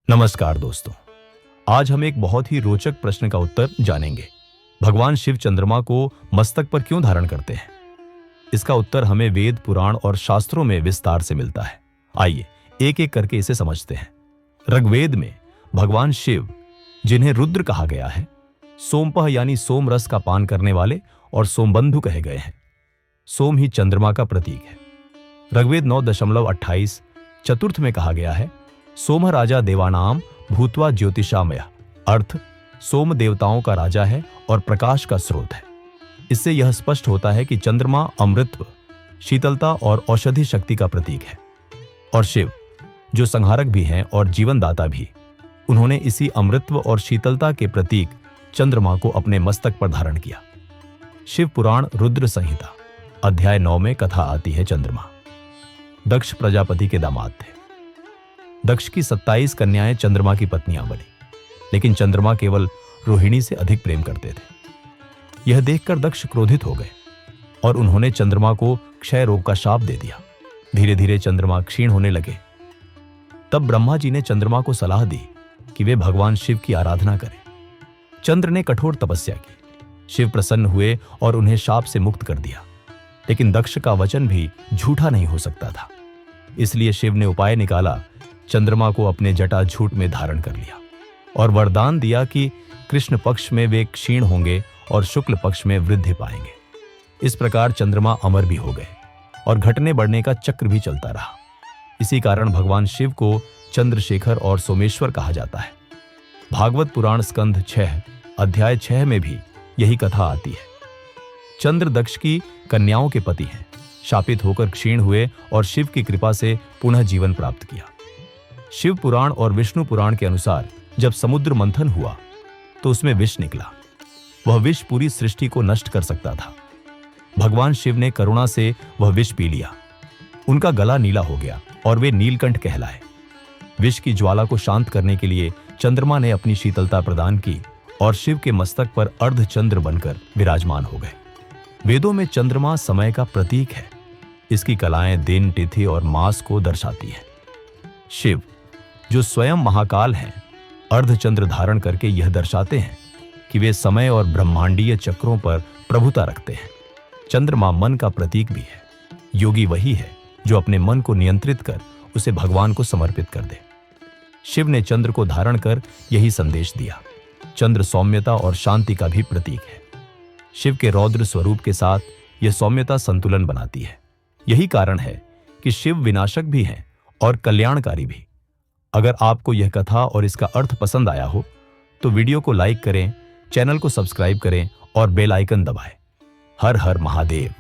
नमस्कार दोस्तों, आज हम एक बहुत ही रोचक प्रश्न का उत्तर जानेंगे। भगवान शिव चंद्रमा को मस्तक पर क्यों धारण करते हैं? इसका उत्तर हमें वेद, पुराण और शास्त्रों में विस्तार से मिलता है। आइए एक एक करके इसे समझते हैं। ऋग्वेद में भगवान शिव, जिन्हें रुद्र कहा गया है, सोमपह यानी सोम रस का पान करने वाले और सोमबंधु कहे गए हैं। सोम ही चंद्रमा का प्रतीक है। ऋग्वेद 9.28 चतुर्थ में कहा गया है, सोम राजा देवानाम भूतवा ज्योतिषामय, अर्थ सोम देवताओं का राजा है और प्रकाश का स्रोत है। इससे यह स्पष्ट होता है कि चंद्रमा अमृतत्व, शीतलता और औषधि शक्ति का प्रतीक है। और शिव, जो संहारक भी हैं और जीवनदाता भी, उन्होंने इसी अमृतत्व और शीतलता के प्रतीक चंद्रमा को अपने मस्तक पर धारण किया। शिव पुराण रुद्र संहिता अध्याय 9 में कथा आती है। चंद्रमा दक्ष प्रजापति के दामाद थे। दक्ष की 27 कन्याएं चंद्रमा की पत्नियां बनी, लेकिन चंद्रमा केवल रोहिणी से अधिक प्रेम करते थे। यह देखकर दक्ष क्रोधित हो गए और उन्होंने चंद्रमा को क्षय रोग का शाप दे दिया। धीरे धीरे चंद्रमा क्षीण होने लगे। तब ब्रह्मा जी ने चंद्रमा को सलाह दी कि वे भगवान शिव की आराधना करें। चंद्र ने कठोर तपस्या की। शिव प्रसन्न हुए और उन्हें शाप से मुक्त कर दिया। लेकिन दक्ष का वचन भी झूठा नहीं हो सकता था। इसलिए शिव ने उपाय निकाला, चंद्रमा को अपने जटाझूट में धारण कर लिया और वरदान दिया कि कृष्ण पक्ष में वे क्षीण होंगे और शुक्ल पक्ष में वृद्धि पाएंगे। इस प्रकार चंद्रमा अमर भी हो गए और घटने बढ़ने का चक्र भी चलता रहा। इसी कारण भगवान शिव को चंद्रशेखर और सोमेश्वर कहा जाता है। भागवत पुराण स्कंध 6 अध्याय 6 में भी यही कथा आती है। चंद्र दक्ष की कन्याओं के पति हैं, शापित होकर क्षीण हुए और शिव की कृपा से पुनः जीवन प्राप्त किया। शिव पुराण और विष्णु पुराण के अनुसार जब समुद्र मंथन हुआ तो उसमें विष निकला। वह विष पूरी सृष्टि को नष्ट कर सकता था। भगवान शिव ने करुणा से वह विष पी लिया। उनका गला नीला हो गया और वे नीलकंठ कहलाए। विष की ज्वाला को शांत करने के लिए चंद्रमा ने अपनी शीतलता प्रदान की और शिव के मस्तक पर अर्धचंद्र बनकर विराजमान हो गए। वेदों में चंद्रमा समय का प्रतीक है। इसकी कलाएं दिन, तिथि और मास को दर्शाती है। शिव, जो स्वयं महाकाल हैं, अर्धचंद्र धारण करके यह दर्शाते हैं कि वे समय और ब्रह्मांडीय चक्रों पर प्रभुता रखते हैं। चंद्रमा मन का प्रतीक भी है। योगी वही है जो अपने मन को नियंत्रित कर उसे भगवान को समर्पित कर दे। शिव ने चंद्र को धारण कर यही संदेश दिया। चंद्र सौम्यता और शांति का भी प्रतीक है। शिव के रौद्र स्वरूप के साथ यह सौम्यता संतुलन बनाती है। यही कारण है कि शिव विनाशक भी हैं और कल्याणकारी भी। अगर आपको यह कथा और इसका अर्थ पसंद आया हो तो वीडियो को लाइक करें, चैनल को सब्सक्राइब करें और बेल आइकन दबाएं। हर हर महादेव।